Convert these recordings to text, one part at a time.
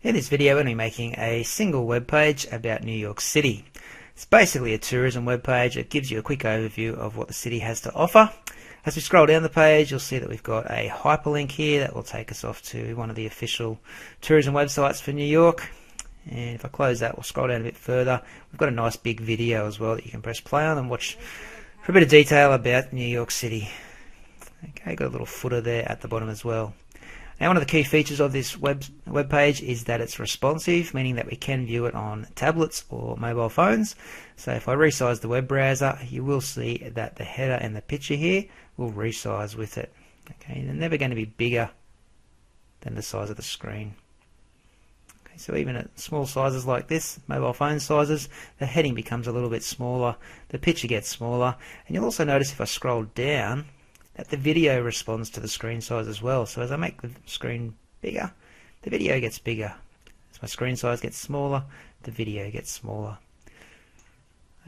In this video, we're going to be making a single web page about New York City. It's basically a tourism web page. It gives you a quick overview of what the city has to offer. As we scroll down the page, you'll see that we've got a hyperlink here that will take us off to one of the official tourism websites for New York. And if I close that, we'll scroll down a bit further. We've got a nice big video as well that you can press play on and watch for a bit of detail about New York City. Okay, got a little footer there at the bottom as well. Now, one of the key features of this web page is that it's responsive, meaning that we can view it on tablets or mobile phones. So if I resize the web browser, you will see that the header and the picture here will resize with it. Okay, they're never going to be bigger than the size of the screen. Okay, so even at small sizes like this, mobile phone sizes, the heading becomes a little bit smaller, the picture gets smaller, and you'll also notice if I scroll down, that the video responds to the screen size as well. So as I make the screen bigger, the video gets bigger. As my screen size gets smaller, the video gets smaller.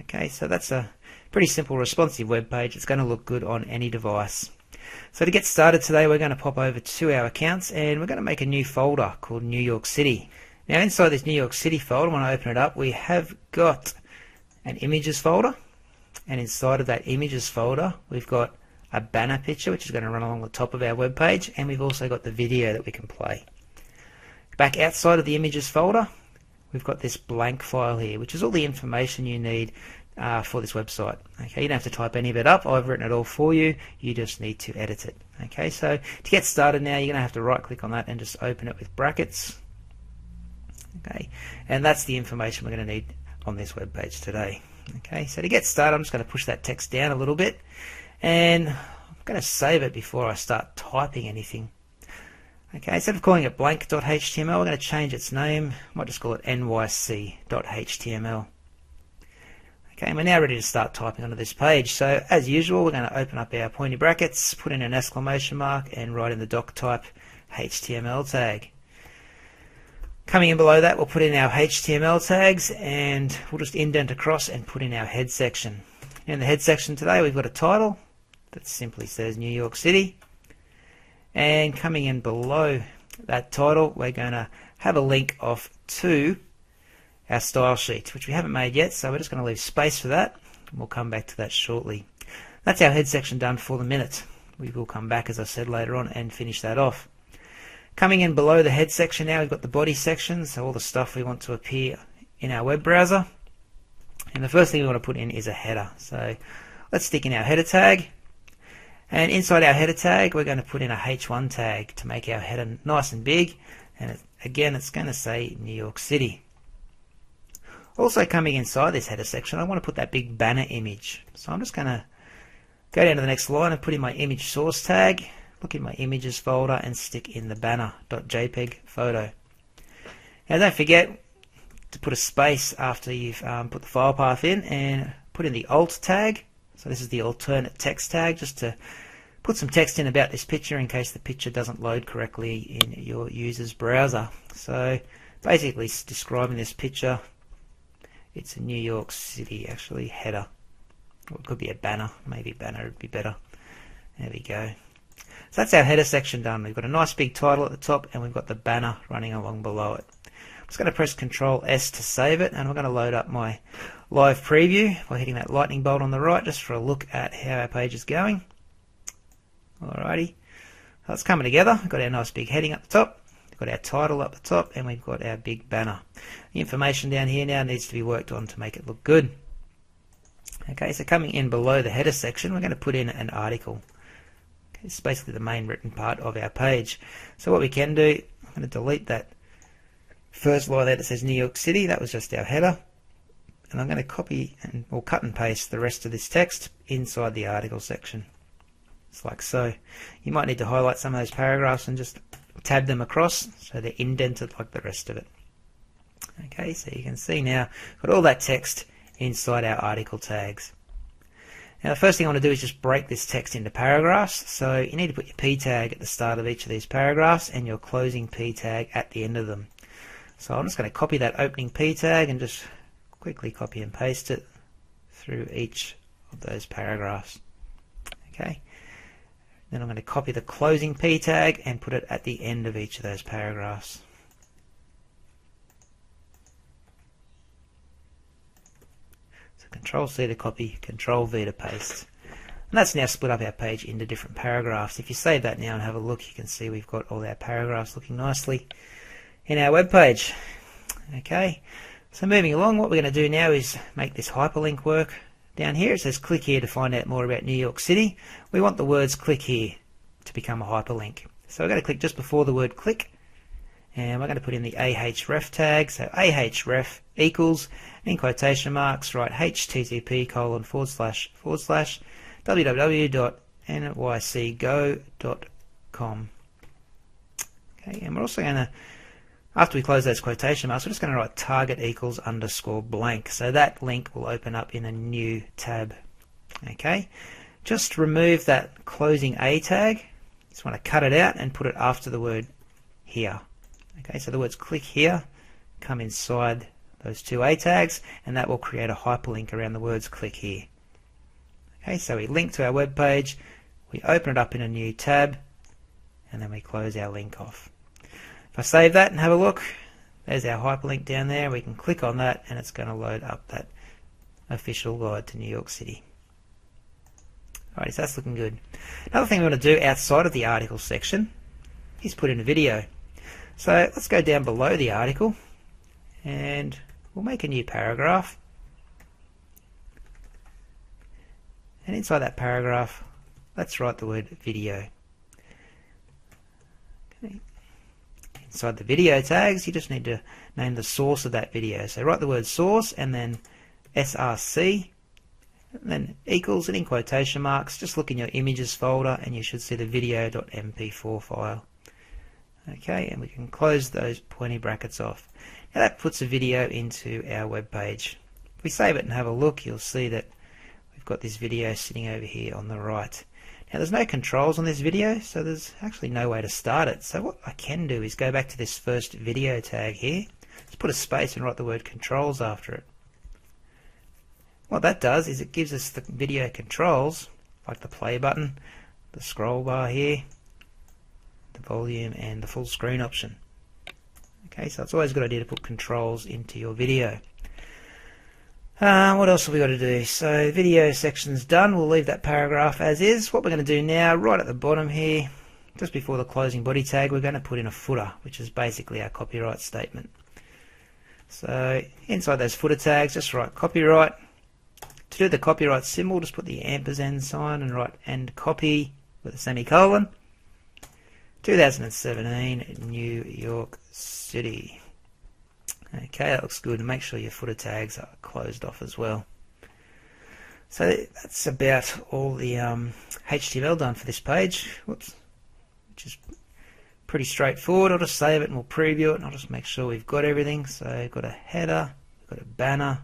Okay, so that's a pretty simple responsive web page. It's going to look good on any device. So to get started today, we're going to pop over to our accounts and we're going to make a new folder called New York City. Now inside this New York City folder, when I open it up, we have got an images folder, and inside of that images folder we've got a banner picture which is going to run along the top of our web page, and we've also got the video that we can play. Back outside of the images folder, we've got this blank file here, which is all the information you need for this website. Okay, you don't have to type any of it up. I've written it all for you. You just need to edit it. Okay, so to get started now, you're going to have to right click on that and just open it with brackets. Okay, and that's the information we're going to need on this web page today. Okay, so to get started, I'm just going to push that text down a little bit, and I'm going to save it before I start typing anything. Okay, instead of calling it blank.html, we're going to change its name. I might just call it nyc.html. Okay, and we're now ready to start typing onto this page. So as usual, we're going to open up our pointy brackets, put in an exclamation mark, and write in the doc type HTML tag. Coming in below that, we'll put in our HTML tags, and we'll just indent across and put in our head section. In the head section today, we've got a title that simply says New York City. And coming in below that title, we're going to have a link off to our style sheet, which we haven't made yet, so we're just going to leave space for that. We'll come back to that shortly. That's our head section done for the minute. We will come back, as I said, later on and finish that off. Coming in below the head section now, we've got the body section, so all the stuff we want to appear in our web browser. And the first thing we want to put in is a header. So let's stick in our header tag. And inside our header tag, we're going to put in a H1 tag to make our header nice and big. And again, it's going to say New York City. Also coming inside this header section, I want to put that big banner image. So I'm just going to go down to the next line and put in my image source tag, look in my images folder, and stick in the banner.jpg photo. Now don't forget to put a space after you've put the file path in, and put in the alt tag. So this is the alternate text tag, just to put some text in about this picture in case the picture doesn't load correctly in your user's browser. So basically it's describing this picture. It's a New York City actually header. Or it could be a banner, maybe banner would be better. There we go. So that's our header section done. We've got a nice big title at the top, and we've got the banner running along below it. I'm just going to press Ctrl S to save it, and we're going to load up my live preview by hitting that lightning bolt on the right just for a look at how our page is going. Alrighty, so it's coming together. We've got our nice big heading up the top, we've got our title up the top, and we've got our big banner. The information down here now needs to be worked on to make it look good. Okay, so coming in below the header section, we're going to put in an article. Okay, it's basically the main written part of our page. So what we can do, I'm going to delete that first line there that says New York City. That was just our header, and I'm going to copy or cut and paste the rest of this text inside the article section. It's like so. You might need to highlight some of those paragraphs and just tab them across so they're indented like the rest of it. Okay, so you can see now got all that text inside our article tags. Now the first thing I want to do is just break this text into paragraphs. So you need to put your P tag at the start of each of these paragraphs and your closing P tag at the end of them. So I'm just going to copy that opening P tag and just quickly copy and paste it through each of those paragraphs. Okay. Then I'm going to copy the closing P tag and put it at the end of each of those paragraphs. Control C to copy, Control V to paste. And that's now split up our page into different paragraphs. If you save that now and have a look, you can see we've got all our paragraphs looking nicely in our web page. Okay, so moving along, what we're going to do now is make this hyperlink work. Down here it says click here to find out more about New York City. We want the words click here to become a hyperlink. So we're going to click just before the word click, and we're going to put in the ahref tag. So ahref equals, in quotation marks, write http://www.nycgo.com. Okay, and we're also going to, after we close those quotation marks, we're just going to write target equals underscore blank. So that link will open up in a new tab. Okay, just remove that closing A tag. Just want to cut it out and put it after the word here. Okay, so the words click here come inside those two A tags, and that will create a hyperlink around the words click here. Okay, so we link to our web page, we open it up in a new tab, and then we close our link off. If I save that and have a look, there's our hyperlink down there. We can click on that and it's going to load up that official guide to New York City. Alright, so that's looking good. Another thing we want to do outside of the article section is put in a video. So let's go down below the article and we'll make a new paragraph. And inside that paragraph, let's write the word video. Okay. Inside the video tags, you just need to name the source of that video. So write the word source and then src, and then equals, and in quotation marks, just look in your images folder and you should see the video.mp4 file. Okay, and we can close those pointy brackets off. Now that puts a video into our web page. If we save it and have a look, you'll see that we've got this video sitting over here on the right. Now there's no controls on this video, so there's actually no way to start it. So what I can do is go back to this first video tag here. Let's put a space and write the word controls after it. What that does is it gives us the video controls, like the play button, the scroll bar here, the volume, and the full screen option. Okay, so it's always a good idea to put controls into your video. What else have we got to do? So video section's done. We'll leave that paragraph as is. What we're going to do now, right at the bottom here, just before the closing body tag, we're going to put in a footer, which is basically our copyright statement. So inside those footer tags, just write copyright. To do the copyright symbol, just put the ampersand sign and write and copy with a semicolon. 2017 New York City. Okay, that looks good, and make sure your footer tags are closed off as well. So that's about all the HTML done for this page. Whoops, which is pretty straightforward. I'll just save it and we'll preview it, and I'll just make sure we've got everything. So we've got a header, we've got a banner,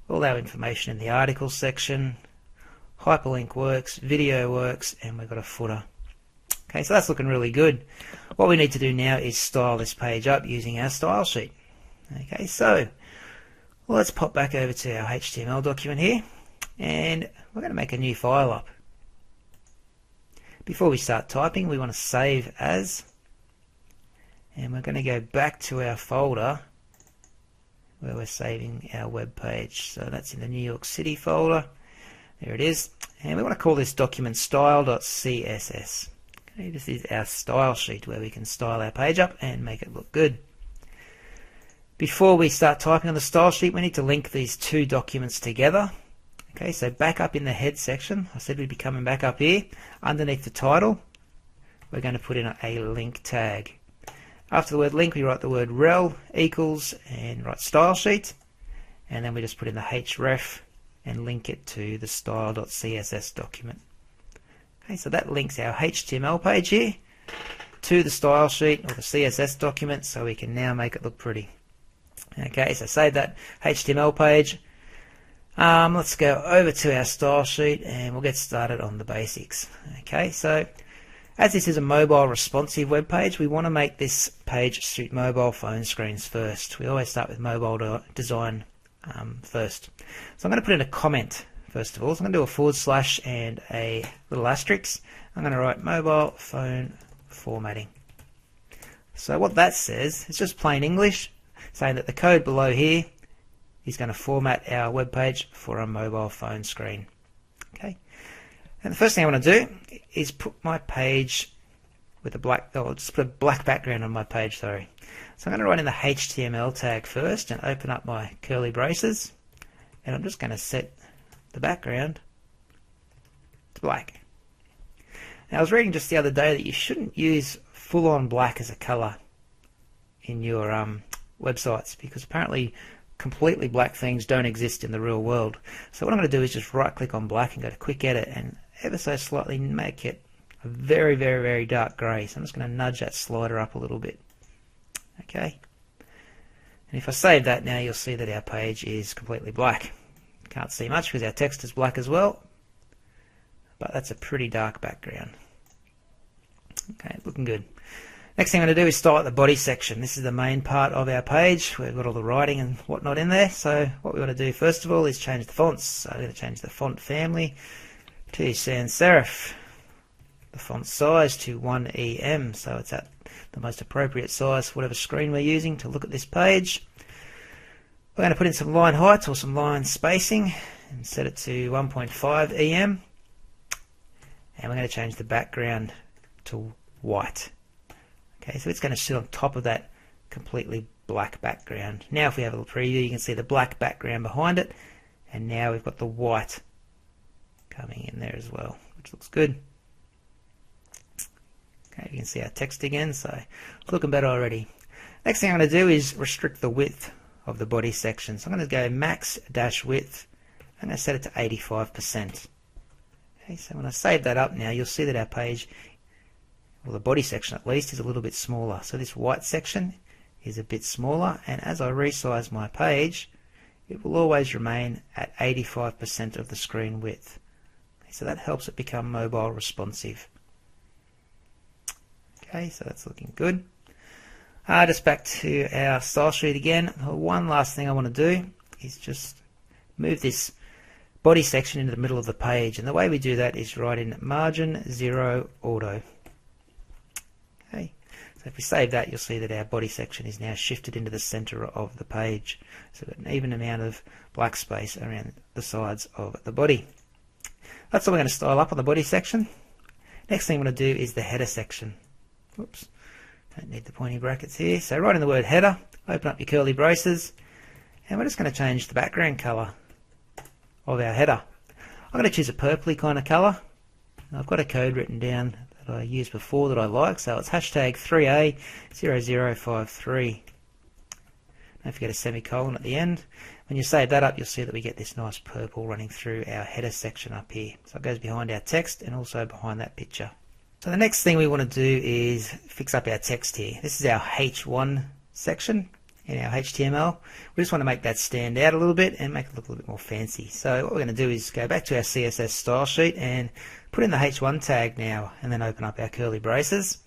all our information in the article section, hyperlink works, video works, and we've got a footer. Okay, so that's looking really good. What we need to do now is style this page up using our style sheet. Okay, so let's pop back over to our HTML document here, and we're going to make a new file up. Before we start typing, we want to save as, and we're going to go back to our folder where we're saving our web page. So that's in the New York City folder. There it is, and we want to call this document style.css. Okay, this is our style sheet where we can style our page up and make it look good. Before we start typing on the style sheet, we need to link these two documents together. Okay, so back up in the head section, I said we'd be coming back up here. Underneath the title, we're going to put in a link tag. After the word link, we write the word rel equals and write style sheet, and then we just put in the href and link it to the style.css document. Okay, so that links our HTML page here to the style sheet or the CSS document, so we can now make it look pretty. Okay, so save that HTML page. Let's go over to our style sheet and we'll get started on the basics. Okay, so as this is a mobile responsive web page, we want to make this page suit mobile phone screens first. We always start with mobile design first. So I'm going to put in a comment first of all. So I'm going to do a forward slash and a little asterisk. I'm going to write mobile phone formatting. So what that says, it's just plain English, saying that the code below here is going to format our web page for a mobile phone screen. Okay, and the first thing I want to do is put my page with a black, just put a black background on my page, sorry. So I'm going to write in the HTML tag first and open up my curly braces, and I'm just going to set the background to black. Now I was reading just the other day that you shouldn't use full-on black as a color in your websites, because apparently completely black things don't exist in the real world. So what I'm going to do is just right click on black and go to quick edit and ever so slightly make it a very, very, very dark grey. So I'm just going to nudge that slider up a little bit. Okay, and if I save that now, you'll see that our page is completely black. Can't see much because our text is black as well, but that's a pretty dark background. Okay, looking good. Next thing I'm going to do is style out the body section. This is the main part of our page. We've got all the writing and whatnot in there. So what we want to do first of all is change the fonts. So I'm going to change the font family to sans serif. The font size to 1EM, so it's at the most appropriate size for whatever screen we're using to look at this page. We're going to put in some line height or some line spacing and set it to 1.5 EM. And we're going to change the background to white. Okay, so it's going to sit on top of that completely black background. Now if we have a little preview, you can see the black background behind it, and now we've got the white coming in there as well, which looks good. Okay, you can see our text again, so it's looking better already. Next thing I'm going to do is restrict the width of the body section. So I'm going to go max dash width. I'm going to set it to 85%. Okay, so when I save that up now, you'll see that our page, well, the body section at least, is a little bit smaller. So this white section is a bit smaller, and as I resize my page, it will always remain at 85% of the screen width. Okay, so that helps it become mobile responsive. Okay, so that's looking good. Just back to our style sheet again. One last thing I want to do is just move this body section into the middle of the page, and the way we do that is write in margin 0 auto. Okay, so if we save that, you'll see that our body section is now shifted into the center of the page, so we've got an even amount of black space around the sides of the body. That's all we're going to style up on the body section. Next thing I'm going to do is the header section. Whoops, don't need the pointy brackets here. So write in the word header, open up your curly braces, and we're just going to change the background color of our header. I'm going to choose a purpley kind of color. I've got a code written down that I used before that I like, so it's hashtag 3A0053. Don't forget a semicolon at the end. When you save that up, you'll see that we get this nice purple running through our header section up here. So it goes behind our text and also behind that picture. So the next thing we want to do is fix up our text here. This is our H1 section in our HTML. We just want to make that stand out a little bit and make it look a little bit more fancy. So what we're going to do is go back to our CSS style sheet and put in the H1 tag now, and then open up our curly braces.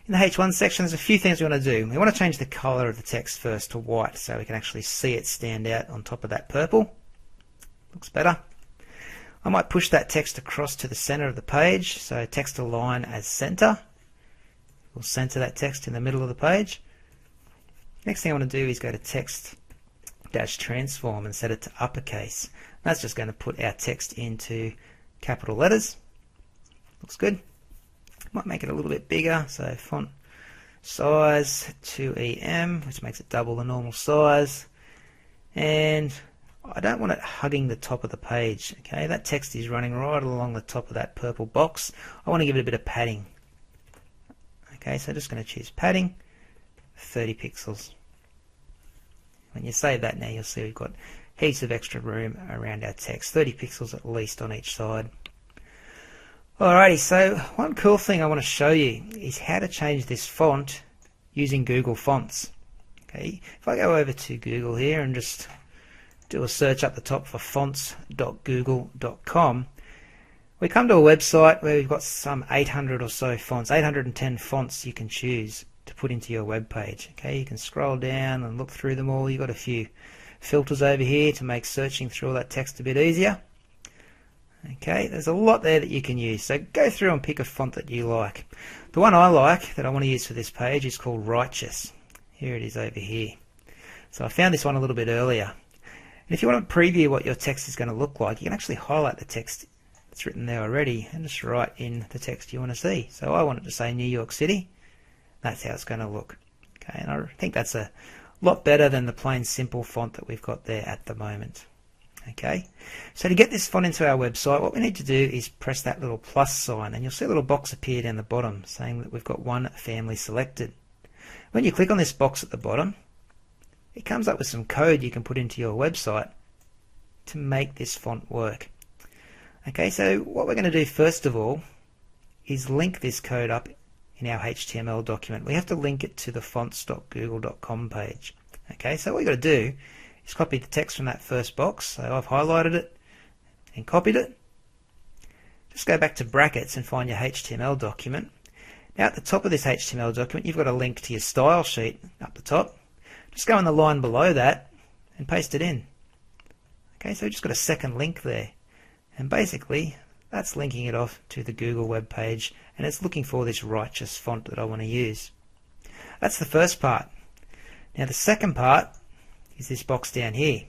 In the H1 section, there's a few things we want to do. We want to change the color of the text first to white so we can actually see it stand out on top of that purple. Looks better. I might push that text across to the center of the page, so text align as center. We'll center that text in the middle of the page. Next thing I want to do is go to text-transform and set it to uppercase. That's just going to put our text into capital letters. Looks good. Might make it a little bit bigger, so font size 2EM, which makes it double the normal size. And I don't want it hugging the top of the page. Okay, that text is running right along the top of that purple box. I want to give it a bit of padding. Okay, so I'm just going to choose padding, 30 pixels. When you save that now, you'll see we've got heaps of extra room around our text, 30 pixels at least on each side. Alrighty, so one cool thing I want to show you is how to change this font using Google Fonts. Okay, if I go over to Google here and just do a search up the top for fonts.google.com, we come to a website where we've got some 800 or so fonts, 810 fonts you can choose to put into your web page. Okay, you can scroll down and look through them all. You've got a few filters over here to make searching through all that text a bit easier. Okay, there's a lot there that you can use, so go through and pick a font that you like. The one I like that I want to use for this page is called Righteous. Here it is over here. So I found this one a little bit earlier. And if you want to preview what your text is going to look like, you can actually highlight the text that's written there already and just write in the text you want to see. So I want it to say New York City. That's how it's going to look. Okay, and I think that's a lot better than the plain simple font that we've got there at the moment. Okay, so to get this font into our website, what we need to do is press that little plus sign, and you'll see a little box appear down the bottom saying that we've got one family selected. When you click on this box at the bottom, it comes up with some code you can put into your website to make this font work. Okay, so what we're going to do first of all is link this code up in our HTML document. We have to link it to the fonts.google.com page. Okay, so what we've got to do is copy the text from that first box. So I've highlighted it and copied it. Just go back to brackets and find your HTML document. Now at the top of this HTML document, you've got a link to your style sheet up the top. Just go in the line below that and paste it in. Okay, so we've just got a second link there. And basically, that's linking it off to the Google web page, and it's looking for this righteous font that I want to use. That's the first part. Now the second part is this box down here,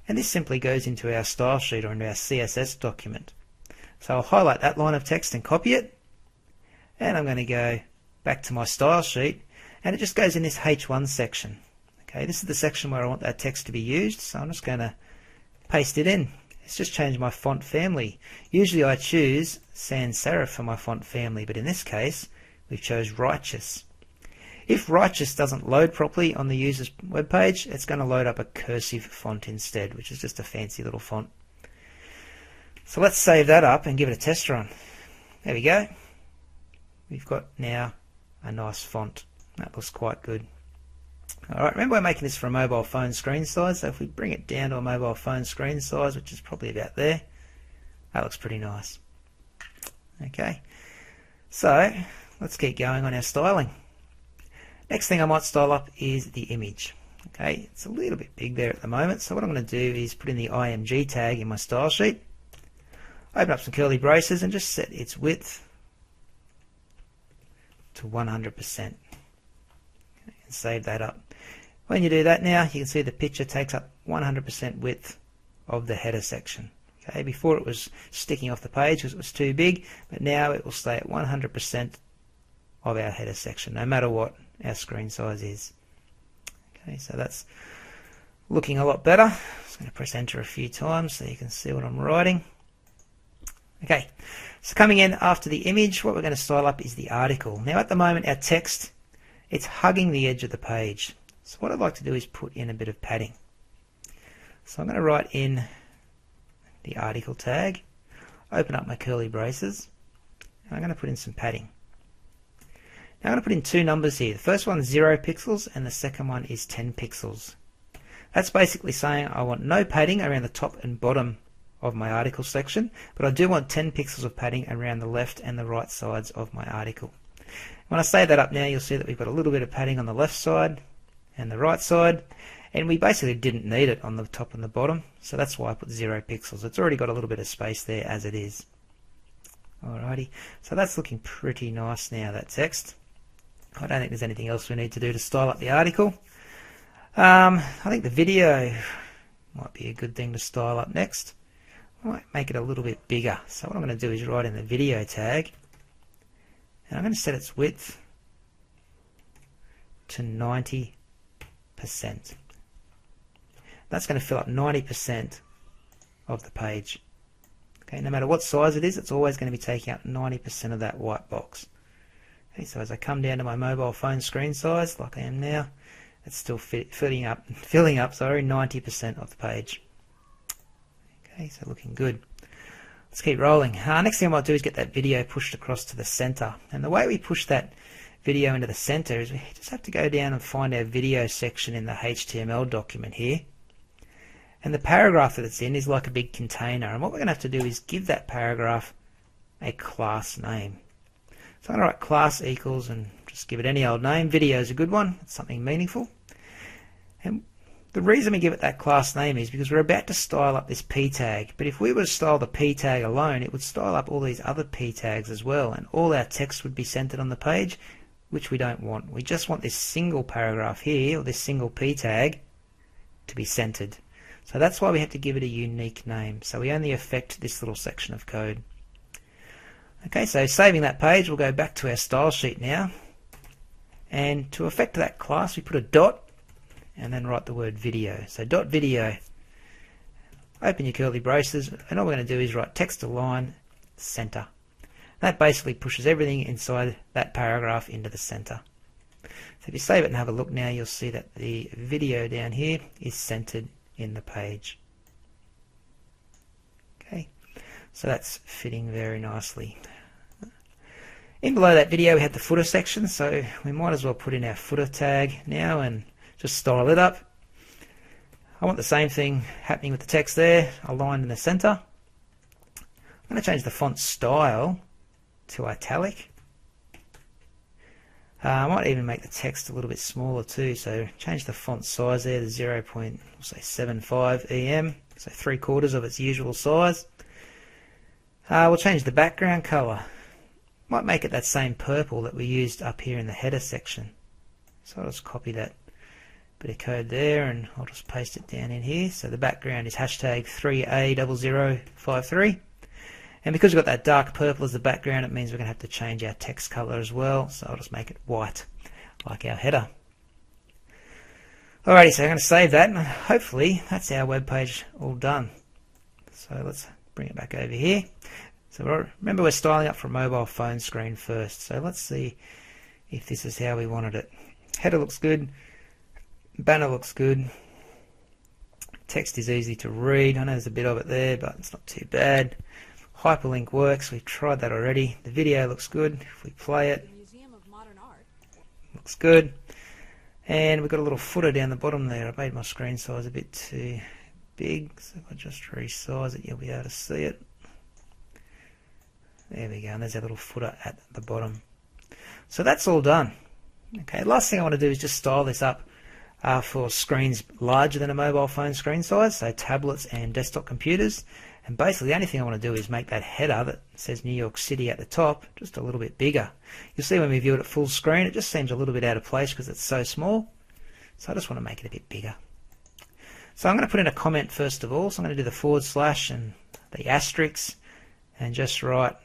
and this simply goes into our style sheet or into our CSS document. So I'll highlight that line of text and copy it, and I'm going to go back to my style sheet, and it just goes in this H1 section. Okay, this is the section where I want that text to be used, so I'm just going to paste it in. It's just changed my font family. Usually I choose sans serif for my font family, but in this case we've chose righteous. If righteous doesn't load properly on the user's web page, it's going to load up a cursive font instead, which is just a fancy little font. So let's save that up and give it a test run. There we go. We've got now a nice font. That looks quite good. Alright, remember we're making this for a mobile phone screen size, so if we bring it down to a mobile phone screen size, which is probably about there, that looks pretty nice. Okay, so let's keep going on our styling. Next thing I might style up is the image. Okay, it's a little bit big there at the moment, so what I'm going to do is put in the IMG tag in my style sheet, open up some curly braces and just set its width to 100%. And save that up. When you do that now, you can see the picture takes up 100% width of the header section. Okay, before it was sticking off the page because it was too big, but now it will stay at 100% of our header section, no matter what our screen size is. Okay, so that's looking a lot better. I'm just going to press enter a few times so you can see what I'm writing. Okay, so coming in after the image, what we're going to style up is the article. Now at the moment our text, it's hugging the edge of the page. So what I'd like to do is put in a bit of padding. So I'm going to write in the article tag, open up my curly braces, and I'm going to put in some padding. Now I'm going to put in two numbers here. The first one is 0 pixels and the second one is 10 pixels. That's basically saying I want no padding around the top and bottom of my article section, but I do want 10 pixels of padding around the left and the right sides of my article. When I save that up now, you'll see that we've got a little bit of padding on the left side and the right side, and we basically didn't need it on the top and the bottom, so that's why I put 0 pixels. It's already got a little bit of space there as it is. Alrighty, so that's looking pretty nice now, that text. I don't think there's anything else we need to do to style up the article. I think the video might be a good thing to style up next. I might make it a little bit bigger. So what I'm going to do is write in the video tag, and I'm going to set its width to 90%. That's going to fill up 90% of the page. Okay, no matter what size it is, it's always going to be taking up 90% of that white box. Okay, so as I come down to my mobile phone screen size, like I am now, it's still filling up 90% of the page. Okay, so looking good. Let's keep rolling. Next thing I might do is get that video pushed across to the center. And the way we push that video into the center is we just have to go down and find our video section in the HTML document here. And the paragraph that it's in is like a big container. And what we're going to have to do is give that paragraph a class name. So I'm going to write class equals and just give it any old name. Video is a good one. It's something meaningful. And the reason we give it that class name is because we're about to style up this p tag. But if we were to style the p tag alone, it would style up all these other p tags as well. And all our text would be centered on the page, which we don't want. We just want this single paragraph here, or this single p tag, to be centered. So that's why we have to give it a unique name. So we only affect this little section of code. Okay, so saving that page, we'll go back to our style sheet now. And to affect that class, we put a dot and then write the word video. So dot video. Open your curly braces, and all we're going to do is write text align center. That basically pushes everything inside that paragraph into the center. So if you save it and have a look now, you'll see that the video down here is centered in the page. Okay, so that's fitting very nicely. In below that video we had the footer section, so we might as well put in our footer tag now and just style it up. I want the same thing happening with the text there, aligned in the center. I'm going to change the font style to italic. I might even make the text a little bit smaller too, so change the font size there to 0.75 em, so 3/4 of its usual size. We'll change the background color. Might make it that same purple that we used up here in the header section. So I'll just copy that bit of code there and I'll just paste it down in here. So the background is hashtag 3A0053. And because we've got that dark purple as the background, it means we're going to have to change our text color as well. So I'll just make it white, like our header. Alrighty, so I'm going to save that, and hopefully that's our web page all done. So let's bring it back over here. So remember, we're styling up for a mobile phone screen first. So let's see if this is how we wanted it. Header looks good. Banner looks good. Text is easy to read. I know there's a bit of it there, but it's not too bad. Hyperlink works. We've tried that already. The video looks good. If we play it, Museum of Modern Art. Looks good. And we've got a little footer down the bottom there. I made my screen size a bit too big, so if I just resize it, you'll be able to see it. There we go, and there's our little footer at the bottom. So that's all done. Okay, last thing I want to do is just style this up for screens larger than a mobile phone screen size, so tablets and desktop computers. And basically the only thing I want to do is make that header that says New York City at the top just a little bit bigger. You'll see when we view it at full screen, it just seems a little bit out of place because it's so small. So I just want to make it a bit bigger. So I'm going to put in a comment first of all. So I'm going to do the / and the asterisk and just write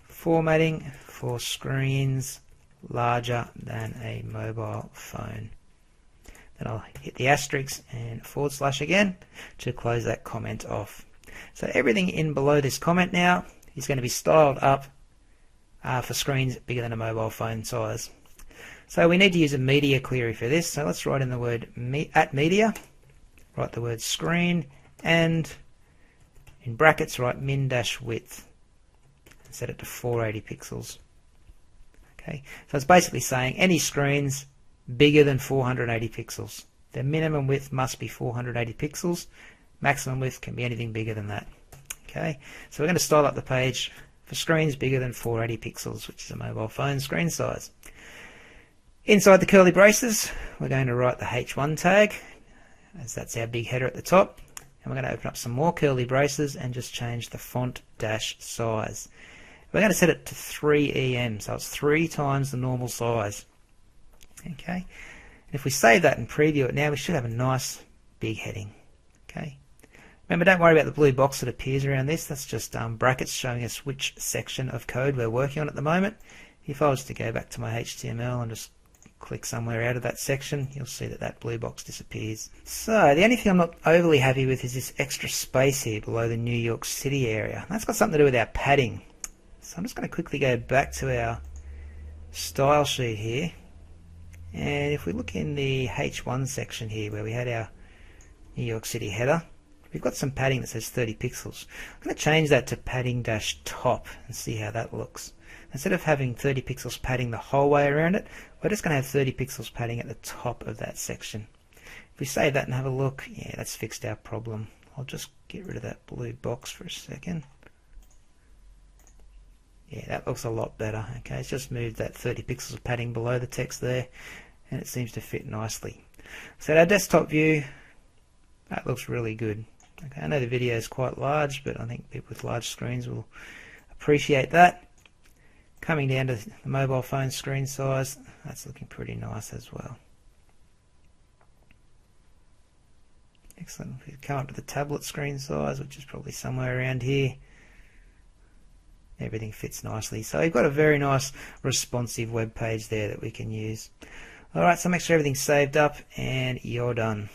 formatting for screens larger than a mobile phone. Then I'll hit the asterisk and / again to close that comment off. So everything in below this comment now is going to be styled up for screens bigger than a mobile phone size. So we need to use a media query for this. So let's write in the word at media, write the word screen, and in brackets write min-width and set it to 480 pixels. Okay, so it's basically saying any screens bigger than 480 pixels. The minimum width must be 480 pixels. Maximum width can be anything bigger than that. Okay, so we're going to style up the page for screens bigger than 480 pixels, which is a mobile phone screen size. Inside the curly braces, we're going to write the H1 tag, as that's our big header at the top. And we're going to open up some more curly braces and just change the font size. We're going to set it to 3 em, so it's 3 times the normal size. Okay, and if we save that and preview it now, we should have a nice big heading. Okay, remember, don't worry about the blue box that appears around this. That's just brackets showing us which section of code we're working on at the moment. If I was to go back to my HTML and just click somewhere out of that section, you'll see that that blue box disappears. So the only thing I'm not overly happy with is this extra space here below the New York City area. That's got something to do with our padding. So I'm just going to quickly go back to our style sheet here. And if we look in the H1 section here where we had our New York City header, we've got some padding that says 30 pixels. I'm going to change that to padding-top and see how that looks. Instead of having 30 pixels padding the whole way around it, we're just going to have 30 pixels padding at the top of that section. If we save that and have a look, yeah, that's fixed our problem. I'll just get rid of that blue box for a second. Yeah, that looks a lot better. Okay, it's just moved that 30 pixels of padding below the text there, and it seems to fit nicely. So our desktop view, that looks really good. Okay, I know the video is quite large, but I think people with large screens will appreciate that. Coming down to the mobile phone screen size, that's looking pretty nice as well. Excellent. We come up to the tablet screen size, which is probably somewhere around here. Everything fits nicely. So we've got a very nice responsive web page there that we can use. Alright, so make sure everything's saved up and you're done.